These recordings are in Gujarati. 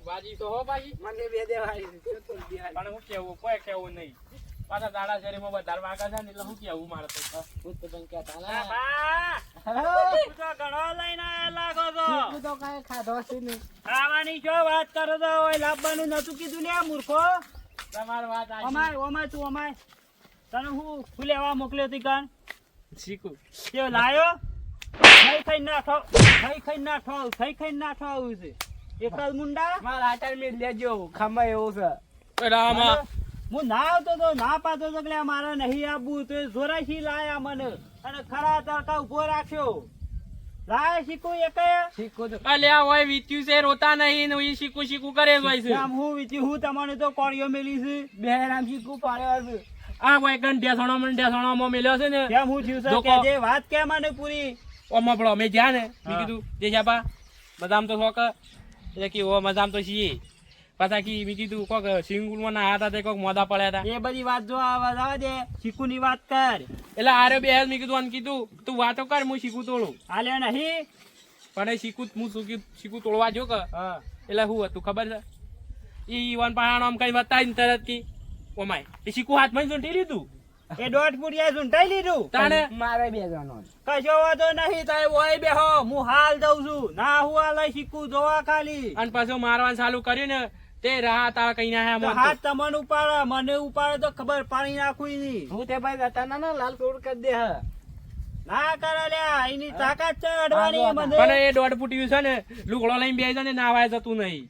વાજી તો હો ભાઈ મને બે દેવાય પણ હું કેવું કોઈ કેવું નહીં પાછા દાડા શરીરમાં વધારે વાગા છે ને એટલે હું કેવું મારે તો હું તો તને કહેતા બા તું તો ઘણો લઈને આયા લાગો છો તો કાંઈ ખાધો છે નહીં. ખાવાની જો વાત કરો તો ઓય લાવવાનું નતું કીધું ને આ મૂર્ખો તમારી વાત ઓમાય તું ઓમાય તને હું ફૂલેવા મોકલ્યો તી કાન શીખું તે લાયો ખાઈ ના ખાવ છે એક જ મુંડા મારા આટાર મેં લેજો ખામા એવું છે હું ના આવતો તો ના પાતો તો કે મારે નહીં આવવું તો જોરાશી લાયા મને અને ખરા તડકા ઉભો રાખ્યો લાય શીખું એક શીખું તો અલ્યા હોય વીત્યું છે રોતા નહીં ને શીખું કરે હોય છે આમ હું વીત્યું હું તમને તો કોળીઓ મેલી છે બેરામ શીખું પાડ્યો છે આ કોઈ ઢેસણોમાં મેલ્યો છે ને કેમ હું થયું છે કે જે વાત કે મને પૂરી ઓમાં પડો મેં જ્યાં ને મેં કીધું જે છાપા બદામ તો શોખ એટલે કે ઓ મજામ તો છીએ પાછા કી મેં કીધું કોક સિંગુલમાં ના હતા તે કોક મોદા પડ્યા હતા એ બધી વાત જો આવા દે શીખુની વાત કર એટલે આરે બે મેં કીધું આને કીધું તું વાતો કર હું શીખું તોડું હાલે નહીં પણ શીખું હું શીખું તોડવા જો કે એટલે શું હતું ખબર છે ઈ વન પહાણ આમ કઈ બતાવી તરત કી ઓમાય એ શીખું હાથમાં ઝૂંટી લીધું એ 1.5 ફૂટિયા ઝૂંટાઈ લીધું તાણે મારે બે જણો કશો વાંધો નહીં તાય ઓય બેહો હું હાલ દઉં છું ના હું આ લઈ શીખું જોવા ખાલી અને પાછું મારવાનું ચાલુ કર્યું ને તે રાહ તારા કઈ ના હાથ તમને ઉપાડે મને ઉપાડે તો ખબર પાણી નાખું નહીં હું તે ભાઈ હતા ના લાલ કોડ કરી દે ના કરે લ્યા એની તાકાત છે અડવાની મને પણ એ 1.5 ફૂટિયું છે ને લુગડો લઈને બેહી ને નાવાય જતું નહીં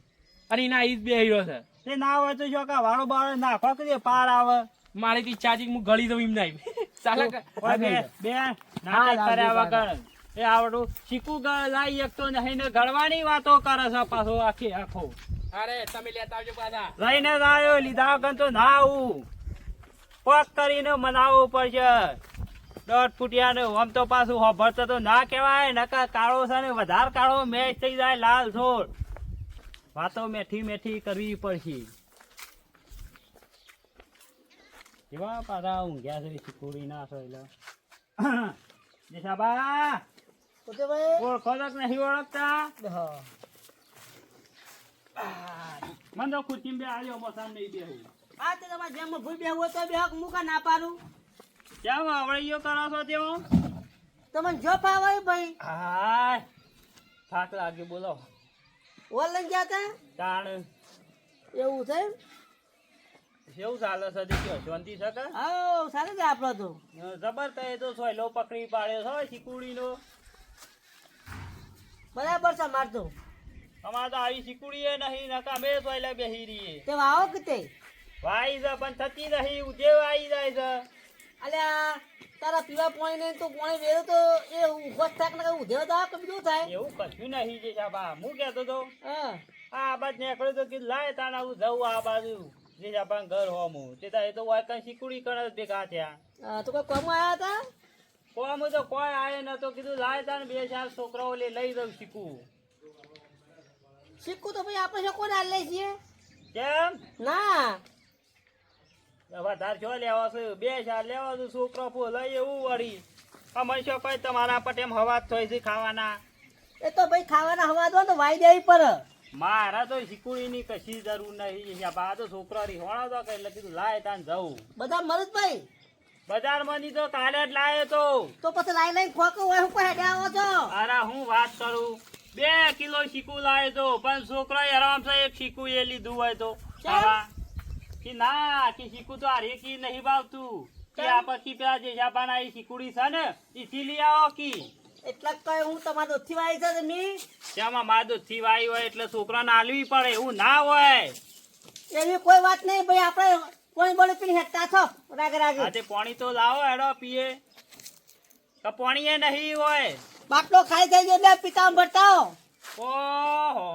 અને એના ઈ જ બેહ્યો છે તે ના હોય તો જો કા વાળો બાળો નાખો કે પાર આવે મારી તો ઈચ્છા છે હું ગળી દઉં એમ નહીં ચાલે બે નાટક કર્યા વગર એ આવડું શીખું લાઈ એક તો નહીં ને ગળવાની વાતો કરે છે પાછો આખી આખો અરે તમે લેતા આવજો પાછા લઈને જ આવ્યો લીધા વગર તો ના આવું પગ કરીને મનાવવું પડશે 1.5 ફૂટિયા આમ તો પાછું હોભરતો તો ના કહેવાય નકા કાળો છે ને વધારે કાળો મેચ થઈ જાય લાલ છોડ વાતો મેઠી મેઠી કરવી પડશે કેવા પાછા ઊંઘ્યા છે શીખુડી ના છો એટલે જેસાબા ઓકે ભાઈ ઓળખો તો નહીં ઓળખતા મને તો ખુરશી બે આવ્યો મસાન નહીં બેહું આ તે તમારે જેમ ભૂલ બેહવું હોય તો બેહક મુકા ના પાડું કેમ આવડીયો કરો છો તેઓ તમને જો ફાવે ભાઈ હાય થાક લાગે બોલો ઓનલાઈન ગયા તા તાણ એવું છે કેવું ચાલે છે દીકરો શાંતિ છે કે હા સારું છે આપણો તો જબર તો એ તો સોયલો પકડી પાડ્યો છો શીકુડીનો બરાબર છે મારતો અમારે તો આવી શીકુડી નહીં નકા અમે સોયલા બેહી રહીએ તે વાવો કે તે વાઈ છે પણ થતી નહીં ઉજે આવી જાય છે અલ્યા તારા પીવા પાણી નહીં તો પાણી વેરો તો એ ઉભો થાક ને ઉધેવ દા કે બીજું થાય એવું કશું નહીં છે સાબા હું કહેતો તો હા આ બાજ નીકળ્યો તો કે લાય તાણા હું જવું આ બાજુ જે સાબા ઘર હોમું તે તો એ તો વાયકા શીકુડી કરે ભેગા થયા તો કોઈ કોમ આયા હતા કોમ તો કોઈ આયે ન તો કીધું લાય તાને 2-4 છોકરાઓ લઈ દઉં શીખું શીખું તો ભાઈ આપણે કોને હાલ લઈ છીએ કેમ ના વધારે છો લેવા છે 2-4 લેવા છું છોકરો લઈ એવું વળી અમે શું કોઈ તમારા પટેમ હવા થોઈ છે ખાવાના એ તો ભાઈ ખાવાના હવા દો તો વાઈ દેવી પડે મારા તો શીકુડીની કશી જરૂર નહીં બા તો છોકરો રીહોણો તો કે એટલે કીધું લાય તાન જવું બધા મરદ ભાઈ બજારમાંથી તો કાલે જ લાયો તો પછી લાઈ લઈને ખોકો હોય હું કોઈ હેડે આવો છો અરે હું વાત કરું 2 કિલો શીકુ લાયો તો પણ છોકરો આરામથી એક શીકુ એ લીધું હોય તો કે ના કે શીકુ તો આ રેકી નહીં ભાવતું કે આ પછી પેલા જે જાપાના એ શીકુડી છે ને ઈથી લઈ આવો કી એટલા કઈ હું તમારા દોસ્તી વાળી છે મી તેમાં મારા દૂધથી વાઈ હોય એટલે છોકરાને આલવી પડે એવું ના હોય એવી કોઈ વાત નહીં ભાઈ આપણે કોઈ બોલે પીને હેતા છો રાગે રાગે આ તે પાણી તો લાવો હેડો પીએ તો પાણી એ નહીં હોય બાટલો ખાઈ જાય એટલે પિતા ભરતાઓ ઓહો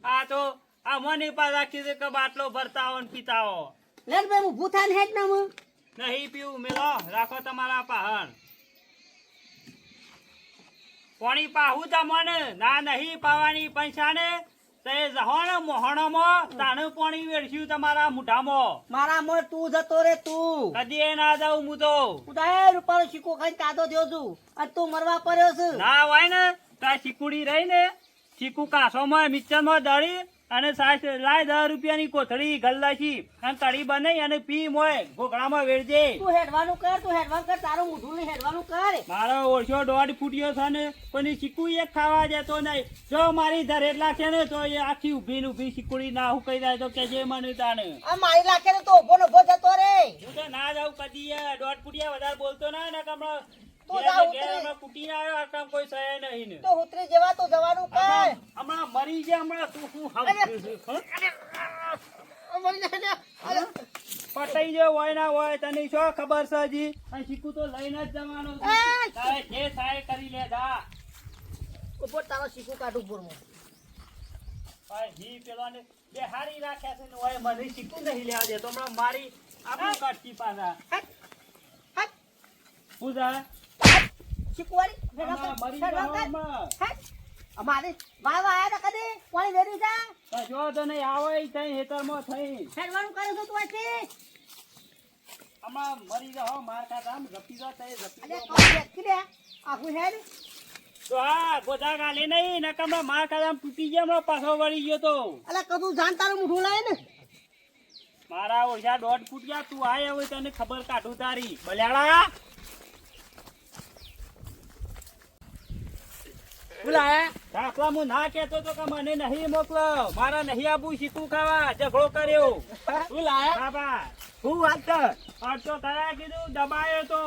આ તો આ મને પા રાખી દે કે બાટલો ભરતાઓ ને પીતાઓ લેન ભાઈ હું ભૂથાન હેડ ના હું નહીં પીવું મેલો રાખો તમારા પાહણ પાણી પાહું તમને ના નહીં પાવાની પૈસા ને તે જહોણ મોહણમાં તાને પાણી વેડ્યું તમારા મુઠામાં મારા મોર તું જતો રે તું કદી એ ના જાઉં હું તો ઉદાય રૂપાળો શીકો ખાઈને કાદો થયો છું અને તું મરવા પડ્યો છે ના હોય ને તો આ શીકુડી રહી ને શીકુ કાસોમાં મિક્સરમાં દળી અને સાસ લાય 10 રૂપિયાની કોથળી ગલ્લાશી અને કઢી બનાવી અને પી મોય ઘોઘડામાં વેળજે. તું હેડવાનું કર તારું મોઢું ને હેડવાનું કર. મારો ઓળશો 1.5 ફૂટ્યો છે ને પણ શીકું એક ખાવા જતો નહીં. જો મારી ધરેટલા છે ને તો એ આખી ઊભી ને ઊભી શીકુડી ના હું કહી જાય તો કેજે મને તાને. આ મારી લાખે તો ઉભો ને ઉભો જતો રે. હું તો ના જાઉં કદી 1.5 ફૂટિયા વધારે બોલતો ના ને કમળો તું જા ઉતરી. કુટી ના આવ્યો આટલા કોઈ સહે નહીં ને. તો ઉતરી જવા તો જવાનું કર. હમણાં મરી ગયા હમણાં તું શું પટાઈ જો હોય ના હોય તને શું ખબર છે હજી. અને શીખું તો લઈને જ જવાનો છું. એ! તારે જે થાય કરી લે જા. ઉપર તારો શીખું કાઢું પૂરમાં. ભાઈ જી પેલાને બે હારી રાખ્યા છે ને હોય મને શીખું નહીં લેવા દે તો હમણાં મારી આપણું કાઢતી પાછા. હટ પૂજા શીખવાડી હમણાં મરી જાઓ હમણાં. અમારે વાવા આયા તા કદી કોણી વેરી જા. તો જો તો નહીં આવે તઈ હેતરમાં થઈ હેડવાનું કરે છે તું આથી. હમણાં મરી જાઓ માર ખાતા આમ જપી જાઓ તઈ જપી અરે જાઓ. કોણ બેઠી રે આખું હેડ. તો હા ગોધા ગાલે નહીં નકમા માર ખાતા આમ તૂટી ગયા હમણાં પાછો વળી ગયો તો. અલા કદું જાણ તારું મોઢું લાય ને. મારા ઓછા 1.5 ફૂટિયા તું આય હવે તને ખબર કાઢું તારી બલ્યાળા. બોલાય દાખલા હું ના કેતો તો કે મને નહીં મોકલો મારા નહીં આબુ શીખું ખાવા ઝઘડો કર્યો. શું લાયા બાબા હું વાત કર. અડધો કરાય કીધું દબાયો તો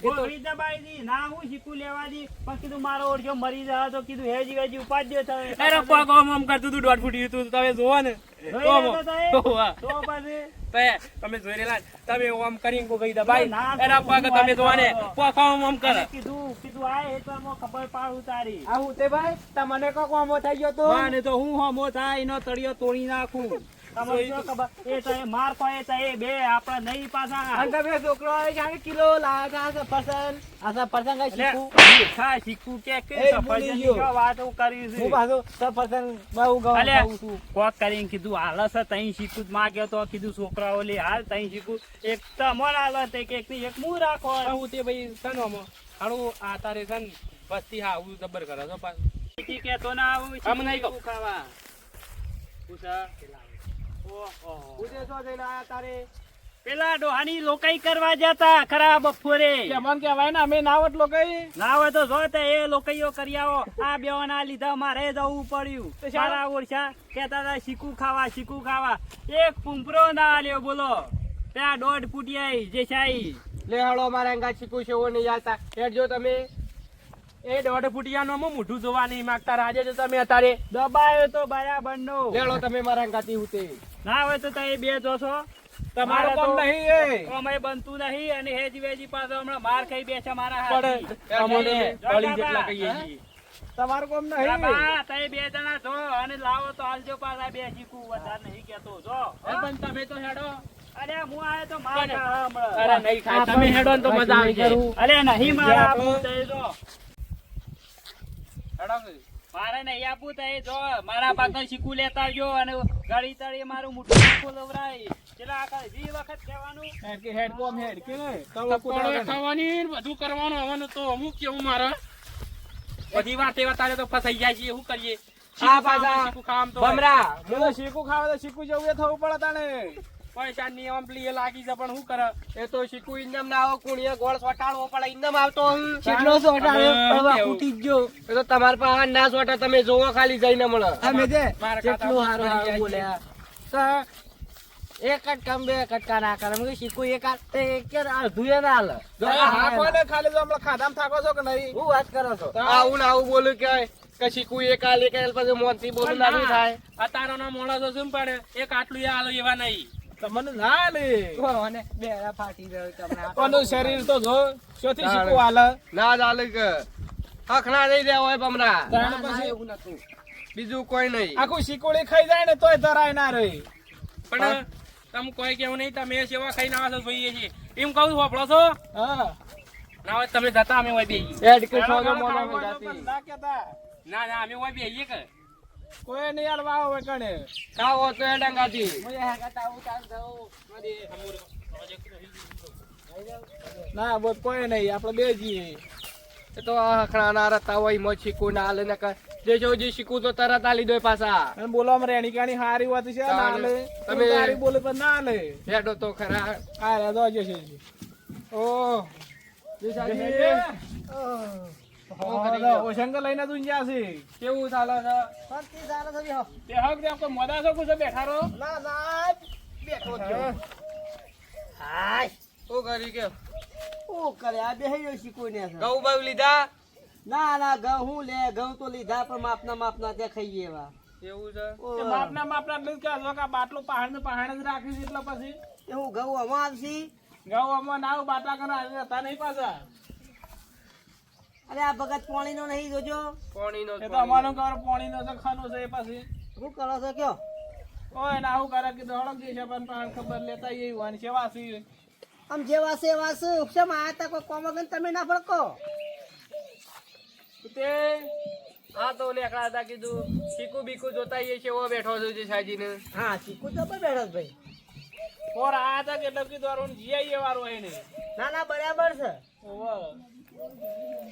ગોળી દબાઈ દી ના હું શીખું લેવા દી પણ કીધું મારો ઓળખો મરી જાય તો કીધું હેજી વેજી ઉપાડ્યો થાય. અરે કોક આમ કરતું તું 1.5 ફૂટ તું તમે જોવો ને તો પછી તમે જોઈ રહેલા તમે આમ કરીને કોઈ દબાઈ અરે કોક તમે જોવા ને કોક આમ કરે કીધું આ હેતરમાં ખબર પાડું તારી. આવું તે ભાઈ તમને કોક વામો થઈ ગયો તો. મને તો હું હમો થાય એનો તળિયો તોડી નાખું. તમને શું ખબર એ તો એ માર ખાય તો એ બે આપણા નહીં પાછા. અંકા બે છોકરો આવે જાણે કિલો લાયા તા પર્સન આસા પર્સન કઈ શીખું. હા શીખું કે એ ભૂલી ગયો. શું વાતો કરી હું છે. પાછો સ પર્સન બહુ ગઉં અલ્યા, ખાઉં છું. કોક કરીને કીધું હાલ છે તઈ શીખું જ માગ્યો તો કીધું છોકરાઓ લે હાલ તઈ શીખું એક તમણ હાલ તે કે એક હું રાખો. હું તે ભાઈ સનોમાં હારું આ તારે સન વસ્તી હા હું જબર કરે છો પાછું શીખી કેતો ના આવું આમ નહીં કહું. શીખું ખાવા પૂછા. ઓહો. ઉદે સો જઈને આયા તારે. પેલા ડોહાની લોકાઈ કરવા જતા ખરા બપોરે. મન કહેવાય ને અમે નાવટ લોકો ના હોય તો જો તે એ લોકાઈઓ કરી આવો. આ બેવાના લીધા મારે જવું પડ્યું. મારા ઓરછા કહેતા હતા શીખું ખાવા એક પૂંપરો ના આલ્યો બોલો. ત્યાં 1.5 ફૂટિયા જે શાહી લે હાલો મારા અંગા શીખું છે એવો નહીં આવતા હેડ જો તમે એ 1.5 ફૂટિયાનો મોઢું જોવા નહીં માંગતા રાજે જો તમે અત્યારે દબાયો તો બરાબર નો. લેડો તમે મારા અંગાથી ઉતે ના હોય તો તમે બે જોશો તમારો મારે કામ તો નહીં એ અમાય બનતું નહીં અને હેજી વેજી પાછો હમણાં માર ખાઈ બેસે મારા પડે હાથથી. તમને ગળી જેટલા કહીએ છીએ તમારું કોમ બાબા, તમે બે જણા જો અને લાવો તો હાલજો પાછા બે શીખું વધારે નહીં કેતો જો. પણ તમે તો હેડો અરે હું આયો તો માર ખા હમણાં. અરે નહીં ખાય તમે હેડો ને તો મજા આવી જાય અરે નહીં મારે આપવું તો એ જો. હેડો મારે નહીં આપવું તો એ જો મારા પાસે શીખું લેતા આવજો અને ગળી તળી મારું મોટું શીખું લવરાય. ચલા આ જી વખત કહેવાનું હેડ કે હેડ કોમ હેડ કે ને તપકોડે ખાવાની ને બધું કરવાનું આવવાનું તો અમુક કેવું મારે બધી વાત એવા તારે તો ફસાઈ જાય છે શું કરીએ આ પાછા શીખું ખાવાનું તો બમરા હું તો શીખું ખાવા તો શીખું જવું એ થવું પડે તાણે. પૈસા ની આંબલી એ લાગી છે પણ શું કરે એ તો શીખું ઇન્દમ ના આવો કુણીએ ગોળ સોટાડવો પડે ઇન્દમ આવતો હું કેટલો સોટાડ્યો? હવે ફૂટી જ ગયો. એ તો તમાર પાસે ના સોટા તમે જોવો ખાલી જઈને મળે અમે જે મારા કેટલું ખાતા હારું હારું પડી બોલ્યા તો એક જ કામ બે કટકા ના કરે મેં શીખું એક અડધું એ ના હાલે. હા કોને ખાલી તો હમણાં ખાધામાં થાકો છો કે નહીં હું વાત કરો છો આવું ને આવું બોલું કે શીખું એક આ લે કે પછી મોનથી બોલું ના થાય આ તારો ના મોડા તો શું પડે એક આટલું એ હાલો એવા નહીં તમને ના લે કોને બેરા ફાટી ગયો તમને કોનું શરીર તો જો શોથી શીખું હાલે ના જ હાલે કે હક ના દઈ દેવા હોય બમરા પછી એવું નતું બીજું કોઈ નહીં આખું શીકોડી ખાઈ જાય ને તોય ધરાય ના રહી. પણ તમે કોઈ કેવું નહીં તમે સેવા ખાઈને આવા છો જોઈએ છીએ એમ કહું હોપડો છો હા ના હોય તમે જતા અમે હોય બેહીએ એડ કે છોડો મોનો મે જાતી ના ના અમે હોય બેહીએ કે કોઈ નહીં આલવા આવે કણે ખાવો તો એ ડંગાથી મુજે હકતા ઉતાર દઉં ના બોલ કોઈ નહીં આપણે બે જઈએ એ તો આ હખણાના રતા હોય એમાં શીખવું ના હાલે ને જે જો જે શીખવું તો તરત આલી દો પાછા અને બોલવામાં રેણી કાણી હારી વાત છે ના લે તમે હારી બોલે પણ ના લે હેડો તો ખરા આ રે દો જે છે ઓ ઓ શંકર લઈને તું જ્યાં છે કેવું ચાલે છે શાંતિ સારા થવી હો. તે હક દે કોઈ મોદા છો કુછ બેઠા રહો ના ના બેઠો થયો. હાય શું કરી કે શું કરે આ બેહી રહ્યો શીખું ને છે. ઘઉં બાવ લીધા ના ના ઘઉં હું લે ઘઉં તો લીધા પણ માપના તે ખાઈએ એવા. એવું છે તે બાપના લઈ કે જો કે બાટલો પહાડ ને પહાડ જ રાખી છે એટલે પછી એવું ઘઉં આમાં આવશે. ગાવામાં નાવ બાટા કરા હતા નહીં પાછા અરે આ ભગત પાણી નો નહીં જોજો. પાણીનો એ તો અમારો ઘર પાણી નો ખાનું છે એ પછી શું કરો છો કયો ઓય ના હું કરે કે દોડક જે છે પણ પહાડ ખબર લેતા એ વાની સેવા છે આમ જેવા છે એવા છે ઉપસમ આયા તા કોઈ કોમ વગર તમે ના ફરકો. તે હા તો નેકળા હતા કીધું શીખું બીકું જોતા એ છે એવો બેઠો છું જે સાજી ને હા શીખું તો પણ બેઠો ભાઈ. ઓર આ હતા કે લકી દોરો જીઆઈએ વાળો હે ને ના ના બરાબર છે. ઓવા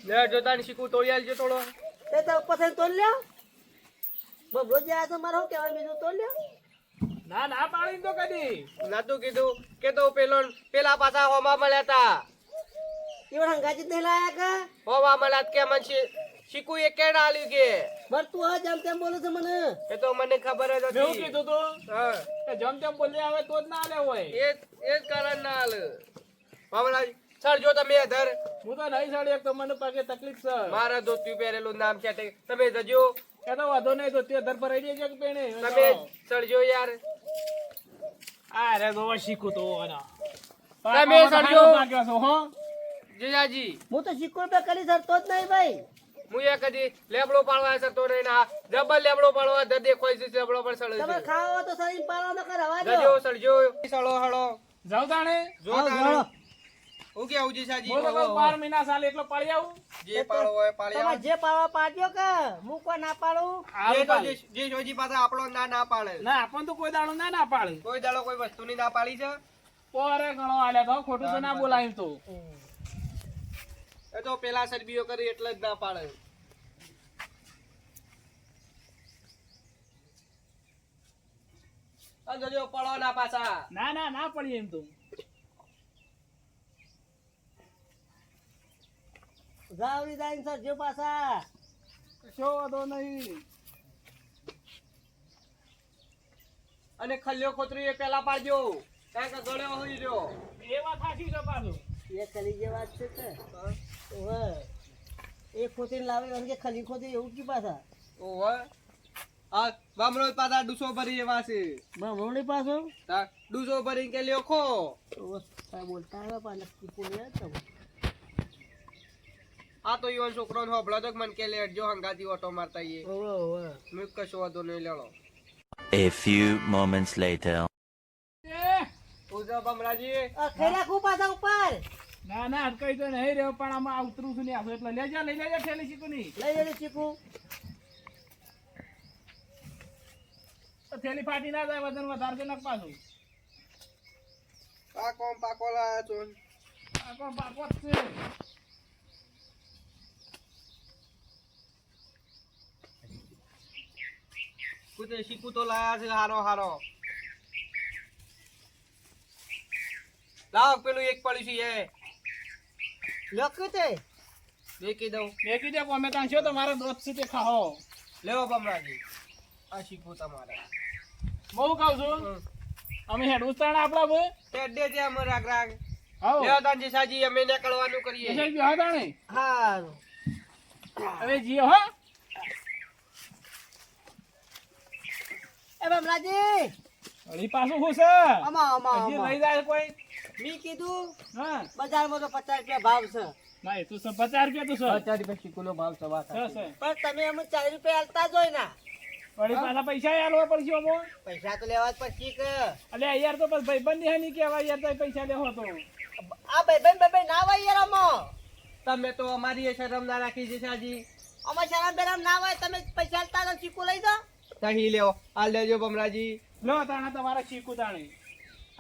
લે જોતા ને શીખું તોડી આલજો થોડો તે તો પસંદ તોડ લ્યો. બબલો જે આ તો મારો શું કહેવાય બીજું તોડ લ્યો. ના ના પાડી તો કદી નાતું કીધું કે તો પેલા પાછા હોમાં મળ્યા તા એવડ હંગાજી જ નહીં લાયા કે હોમાં મળ્યા કે મન શીખું એ કેડ આલ્યું કે બર તું હા જેમ તેમ બોલે છે મને. એ તો મને ખબર જ મેં હતી કીધું તું હા કે જેમ તેમ બોલી આવે તો જ ના લે હોય એ જ કારણ ના હાલ મામલા સર જો તમે અધર હું તો નહીં સાડી એક તો મને પગે તકલીફ છે મારા ધોતિયું પહેરેલું નામ છે તમે જજો કે તો વાંધો નહીં તો તે દર પર રહી જજો કે પેણે તમે સળજો યાર આ રે દોવા શીખું તો આના તમે સળજો નાખ્યો છો હો જીજાજી હું તો શીખું પે કરી સરતો જ નહીં ભાઈ. હું એ કદી લેબડો પાડવા શકતો નહીં ના ડબલ લેબડો પાડવા ધ દેખોય છે લેબડો પણ સળે તમે છે ખાવા તો શરીર પાડવાનો કર હવા જજો દો. સળજો સળો હળો જાવ તાણે જો આવો, તારે આવો. હું કે આવું જીજાજી બોલો તો 12 મહિના સાલ એટલો પડી આવું જે પાડો હોય પાડી તમે આવો જે પાડવા પાડ્યો કે હું કોઈ ના પાડું. જે તો જે જોજી પાછા આપણો ના પાડે ના આપણ તો કોઈ દાડો ના ના પાડે કોઈ દાડો કોઈ વસ્તુની ના પાડી છે પોરે ઘણો આલ્યા તો ખોટું તો ના બોલાયું તો એ તો પેલા સરબીઓ કરી એટલે જ ના પાડે અંજજો પડો ના પાછા ના ના ના પડી એમ તો ગાવડી દાઈન સર જે પાછા કશો વાંધો નહીં અને ખલ્યો ખોતરી એ પેલા પાડજો કારણ કે ગળ્યો હોય રહ્યો એ વાત સાચી છે પાછું એ ખલી જે વાત છે કે ઓહે એ ખોતી લાવે એમ કે ખલી ખોતી એવું કી પાછા ઓહો આ બામણો પાછા ડૂસો ભરી એવા છે બમણોની પાછો તા ડૂસો ભરી કે લ્યો ખો ઓહ તા બોલતા આવે પા નક્કી પોલ્યા તો આ તો ઈવન છોકરો નો હબળો તો મન કે લેડજો હંગાતી ઓટો મારતા ઈએ ઓહો ઓહો મેં કશો વાંધો નહીં લેડો A few moments later. ઉજો બમરાજી આ ખેલા કુ પાછા ઉપર ના ના અટકાઈ તો નહીં રહ્યો પણ આમાં આ ઉતરું છું ને આ એટલે લઈ લેજો ઠેલી શીખું નહીં લઈ જજો ચીકુ તો થેલી ફાટી ના જાય વજન વધારે છે નક પાછું આ કોમ પાકો લાયા છો આ કોણ પાકો જ છે કુતે શીખું તો લાયા છે હારો હારો લાવ પેલું એક પડ્યું છે એ લખ્યું તે દેખી દઉં મેં કીધું અમે ત્યાં છો તમારે દોસ્ત છે તે ખાઓ લેવો બમરાજી આ શીખું તમારે બહુ કહું છું અમે હેડું તાણ આપડા ભાઈ ટેડે તે અમે રાગ રાગ આવો લેવો તાંજી સાજી અમે નીકળવાનું કરીએ એસા બી હા તાણે હારું હવે જીઓ હો એ બમરાજી અડી પાછું શું છે અમા અમા હજી અમા લઈ જાય કોઈ મી કીધું હા બજારમાં તો 50 રૂપિયા ભાવ છે ના એ તો 50 રૂપિયા તો છે 50 રૂપિયા શીખું નો ભાવ સવા છે પણ તમે અમે 4 રૂપિયા આલતા જ હોય ના વળી પાછા પૈસા આલવા પડશે અમો પૈસા તો લેવા જ પછી કે અલે યાર તો બસ ભાઈબંધ ની નહીં કહેવાય યાર તો પૈસા લેવો તો આ ભાઈ ના હોય યાર અમો તમે તો અમારી એ શરમ ના રાખી છે સાજી અમાર શરમ બેરમ ના હોય તમે પૈસા આલતા તો ચીકુ લઈ જાઓ તહી લેવો આ લેજો બમરાજી લો તાણે તમારા શીખું તાણે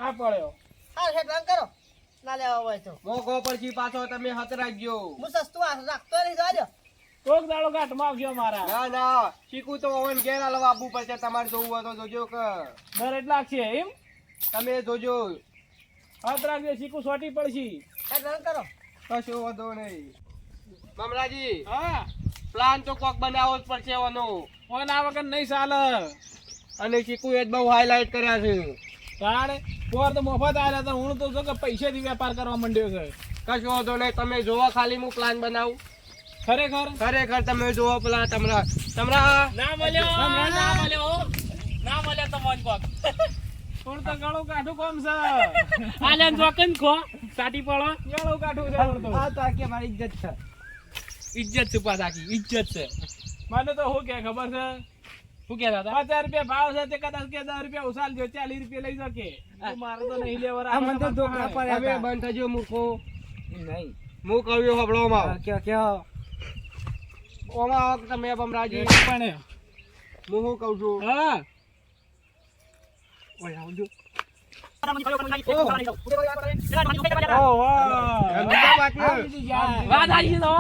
આ પડ્યો હા હેડ રંગ કરો ના લેવા હોય તો મોઘો પછી પાછો તમે હત રાખજો. હું સસ્તું રાખતો નહીં જાજો. કોક દાડો ઘાટમાં આવજો મારા ના ના શીખું તો ઓવન ઘેર આલવા આપવું પડશે. તમારે જોવું હોય તો જોજો કે દર એટલા છે એમ તમે જોજો. હાથ રાખજે શીખું સોટી પડશે આ ધન કરો. કશો વાંધો નહીં. મમરાજી હા પ્લાન તો કોક બનાવવો જ પડશે ઓનો. ફોન આ વગર નહીં ચાલે અને શીખું એ જ બહુ હાઈલાઈટ કર્યા છે. તાણે પોર તો મફત આવેલા હતા હું તો જો કે પૈસેથી વેપાર કરવા માંડ્યો છે કશો વાંધો નહીં. તમે જોવો ખાલી હું પ્લાન બનાવું. ખરેખર ખરેખર તમે જોવો પેલા તમરા ના મળ્યો ના મળ્યો તો મોજ કોક થોડું તો ગળું કાઠું કોમ છે આલેન જોકન ખો સાટી પડો ગળું કાઠું છે થોડું આ તો આખી મારી ઇજ્જત છે. ઇજ્જત છે પાછાકી ઇજ્જત છે મને તો શું કે ખબર છે શું કહેતા હતા 50 રૂપિયા ભાવ છે તે કદાચ કે 10 રૂપિયા ઉછાલજો 40 રૂપિયા લઈ શકે મારે તો નહીં લેવા આ મને તો ધોકા પડ્યા તમે હતા. બંધ થજો મૂર્ખો. નહીં હું કહ્યું હબળોમાં કયો ઓમાં તમે બમરાજી પણ હું શું કહું છું. હા વાત આવી તો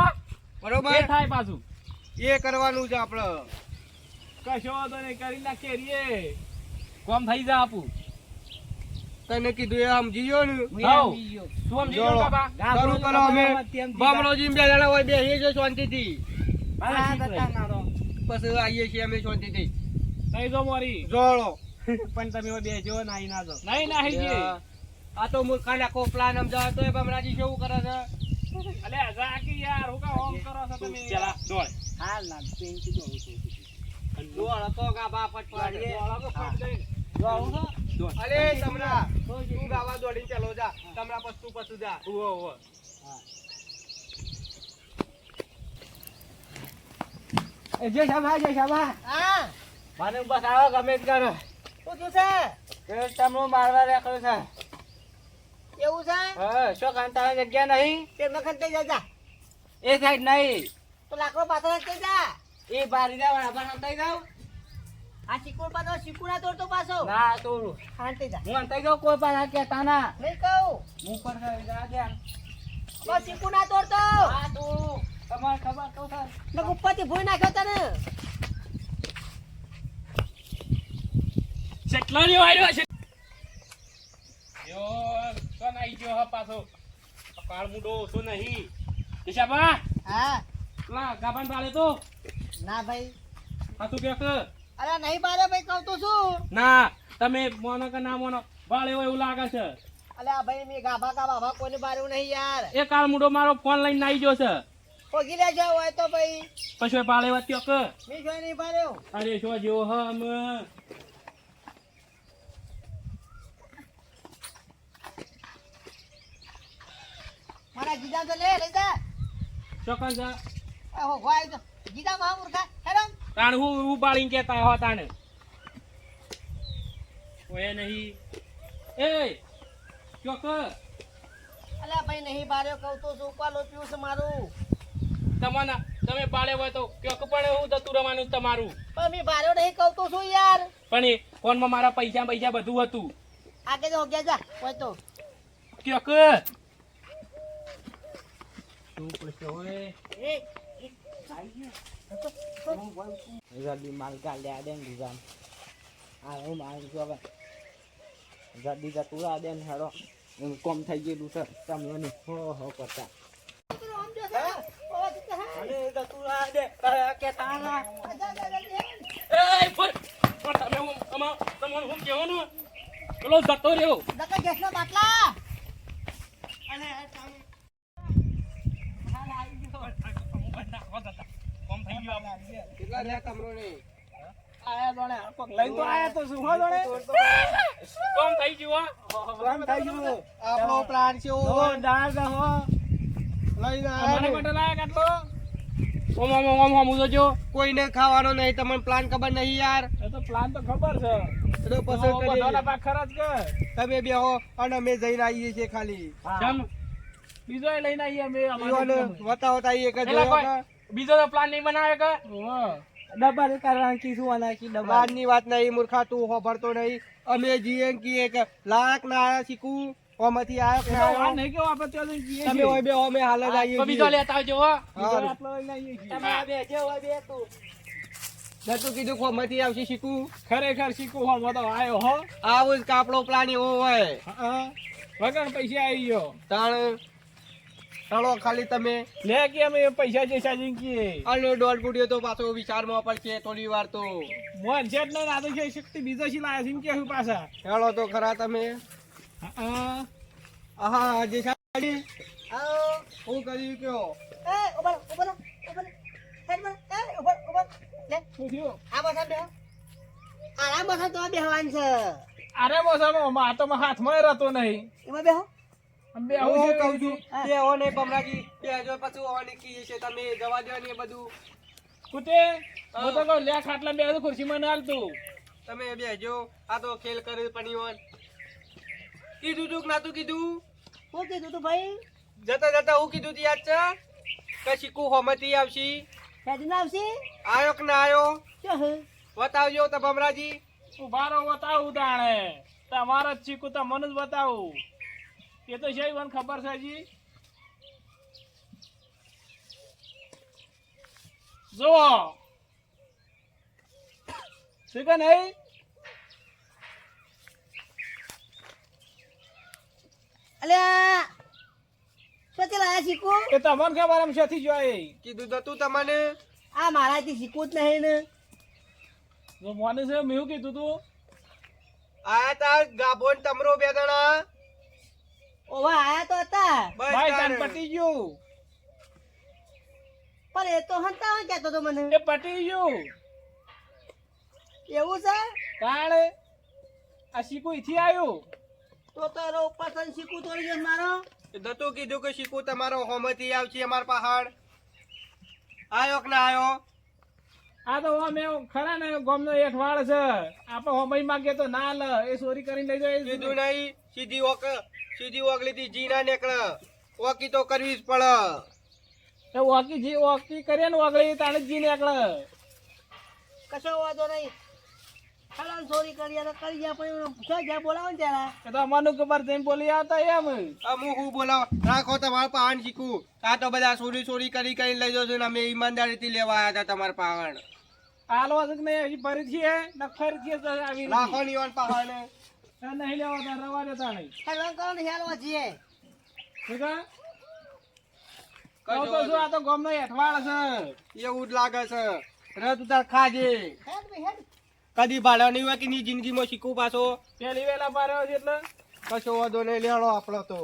બરોબર એ થાય પાછું એ કરવાનું છે આપડે. કશો વાંધો નહીં કરી નાખીએ રીએ કોમ થઈ જા આપું તને કીધું એ સમજી ગયો ને. હાઉ. તું સમજી ગયો બાબા શરૂ કરો. અમે બમરોજી બે જણા હોય બેસીએ છીએ શાંતિથી. પછી આવીએ છીએ અમે શાંતિથી. થઈ જો મોરી જોડો પણ તમે બેજો નાઈ ના જો નહીં નાહી જે આ તો મૂર્ખા નાખો પ્લાન સમજાવે તો એ બમરાજી કેવું કરે છે. અલે જાકી યાર હું કા ઓમ કરો છો તમે ચલા દોડ હાલ ના પેન્ટી દોડું છું. જોડો તો ગાબા પટપટ. દોડો તો ફટ દઈ દોડું છો? અલે તમરા તું ગાવા દોડીને ચાલો જા. તમરા પછું જા. ઓવો એ જય શાબા હા મને બસ આવો ગમે જ કરો. શું થયું છે? તમને મારવા રેખડો છે. એવું છે? હા શું કાંતા જગ્યા નહીં તે નખત થઈ જા. એ સાઈડ નહીં તો લાકડો પાછળ થઈ જા. એ બારી ના વાળા હંતાઈ જાવ. આ ચીકુર પાછો ચીકુરા તોડતો પાછો ના તોડું હાંટી જા. હું હંતાઈ જાવ કોઈ પાછા કેતા ના નહીં કહું હું પર જા દે બસ ચીકુ ના તોડતો. હા તું તમારે ખબર તો સર ને ઉપરથી ભોય નાખ્યો તને. કેટલો લ્યો આવ્યો છે યો કોણ આવી ગયો હ પાછો કાળ મુડો ઓછો નહીં દિશાબા હા લા ગાબાન બાલે તો ના ભાઈ આ તું કે અરે નહીં બારે ભાઈ કહું તો શું. ના તમે મોનો કે ના મોનો બાળે હોય એવું લાગે છે અલે આ ભાઈ મેં ગાભા કોઈને બાર્યું નહીં યાર. એ કાળ મુડો મારો ફોન લઈને આવી ગયો છે પોગી લે જાવ હોય તો ભાઈ પછી બાળે હોય ત્યો કે મેં જોઈ નહીં બાર્યો. અરે શું જેવો હ અમે મારા ગીધા તો લઈ જા. ચોકન જા હો ભાઈ તો ગીધા મહા મૂર્ખા હેરાન. તાણ હું ઉબાડીને કેતા હો તાણે ઓય નહીં એ ચોક અલે ભાઈ નહીં બાર્યો કહું તો શું કોલો પીવું છે મારું. તમારા તમે બાળે હોય તો ક્યોક પણ હું જતું રહેવાનું તમારું પણ મેં બાર્યો નહીં કહું તો શું યાર. પણ એ ફોનમાં મારા પૈસા બધું હતું આગે જો ગયા જા હોય તો ક્યોક શું પછી હોય એ જલ્દી માલ કા લે દે ગુજામ આ હું માલ જો હવે જલ્દી જતું આ દે હેડો એમ કોમ થઈ ગયેલું છે તમને હો કરતા અરે જતું આ દે કે તારા એ ફોન તમે હું તમારું હું કહેવાનું પેલો જતો રહ્યો દકા ગેસના બાટલા અને કેટલા લે તમરો નહીં. આયા દોણે પગ લઈને તો આયા તો શું હો દોણે કોમ થઈ ગયું કોમ થઈ ગયું. આપણો પ્લાન છે ઓ દાળ દો લઈને અમારે આવ્યા માટે લાયક આટલો ઓમ જોજો કોઈને ખાવાનો નહીં. તમને પ્લાન ખબર નહીં યાર. એ તો પ્લાન તો ખબર છે તો પસંદ બધાના કરી ભાગ ખરા જ કે તમે બેહો અને અમે જઈને આવીએ છીએ ખાલી. જમ બીજો લઈને આવીએ અમે ઈવોને વતાવતા આવીએ કે પેલા જોયો કોઈ બીજો તો પ્લાન નહીં બનાવે કે ડબ્બા ને કારણ કી શું નાખી ડબ્બા બહારની વાત નહીં મૂર્ખા તું હોભરતો નહીં. અમે જીએ કીએ કે લાયક ના આયા શીખું ઓમાંથી આવ્યો કે એ તો ના વાત આવ્યો? નહીં કેવું આપણે ત્યાં જઈને પીએ તમે છીએ. હોય બે અમે હાલ જ આવીએ તો બીજો લેતા આવજો હો. બીજો હા. આટલો લઈને આવીએ છીએ. તમે આ બે જે હોય બે તું નતું કીધું કે ઓમાંથી આવશે શીખું ખરેખર શીખવું હોમ તો આયો હો. આવું જ કાપડો પ્લાન એવો હોય હા. વગર પૈસા આવી ગયો. તાણ ચાલો ખાલી તમે લે કે અમે પૈસા જેસા જિંદગી. અને દોઢ ફૂટ્યો તો પાછો વિચારમાં પડશે થોડી વાર તો મોહન શેઠ ને નાતો છે શક્તિ બીજો શી લાયા છે એમ કેવું પાછા. ચાલો તો ખરા તમે હા. આહા જે સાડી હું કર્યું કયો શું થયું? અરે મોસામાં આ તો મારા હાથમાં રહેતો નહીં. આમ બે આવું હું છે. કહું છું કે હો નહીં બમરાજી બે જો પછી હોવાની કી છે તમે જવા દો ને એ બધું કુટે હું તો કહું લે ખાટલા બે ખુરશીમાં ના હાલતું. તમે બેજો આ તો ખેલ કરે પણીવન કીધું તું કે નાતું કીધું જતા જતા હું કીધું તું યાદ છે કે શીખું હોમતી આવશી આયો કે ના આયો બતાવજો તો બમરાજી ઉભા રહો બતાવું તાણે તમારે જ શીખું તો મને જ બતાવું એ તો છે મને ખબર છે જી. જુઓ શું કે નહીં એ તમને ખબર એમ શેથી જોઈ કીધું તો તું તમને મારાથી શીખવું જ નહીં ને જો મને છે મેં એવું કીધું તું આયા તા ગાભોન તમરો બે જણા ઓવા આયા તો હતા બસ ભાઈ તાણ. તાન પટી ગયું પણ એ તો હંતા કહેતો તો મને એ પટી ગયું એવું છે તાણે આ શીખું અહીંથી આવ્યું તો એનો પસંદ શીખવું થોડી ગયો મારો નતું કીધું કે શીખું તમારો હોમતી આવશે અમાર પહાડ આયો કે ના આયો આ તો અમે ખરા ને ગામનો એક વાળ છે આપણે હોમઈ માંગે તો ના લે એ ચોરી કરીને લઈ જાય કીધું નહીં સીધી ઓગલી થી જી ના નીકળે ઓકી તો કરવી જ પડે એ ઓકી કરીએ ને ઓગળી તાણે જ જી નીકળે. કશો વાંધો નહીં હાલો ચોરી કરી ગયા પણ શું જ્યાં બોલાવો ને ત્યારે એ તો અમારું ખબર જઈને બોલી આવતા એમ હું બોલાવ રાખો તમારા પહાડ શીખું આ તો બધા ચોરી કરી કરીને લઈ જશો ને અમે ઈમાનદારીથી લેવા આવ્યા હતા તમારા પહાડ હાલો હશે કે નહીં હજી ફરી છીએ ને ફરી છીએ તો આવી રાખો ની ઓન પહાડ ને નહીં લેવા તા રવા દેતા નહીં હેલો કરો ને હેલો જઈએ ઠીક છે? કહું તો શું આ તો ગામનો હેઠવાળ છે એવું જ લાગે છે રત ઉતાર ખાજે હેડ ભાઈ હેડ કદી ભાડો નહીં હોય કે ની જિંદગીમાં શીખવું પાછો પેલી વેલા પાર્યો છે એટલે કશો વાંધો નહીં લેણો આપણો તો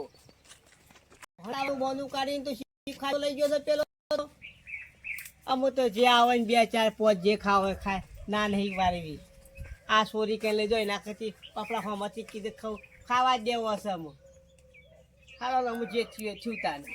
હળાવું બોનું કાઢીને તો શીખા લઈ ગયો છે પેલો અમુક તો જે આવે ને 2 4 5 જે ખાવે ખાય ના નહીં વારવી આ ચોરી કઈ લઈ જાય એના કરતી કપડા હોમાંથી કીધું ખાવા જ દેવો હશે અમુક હાલો અમુક જે થયું તાને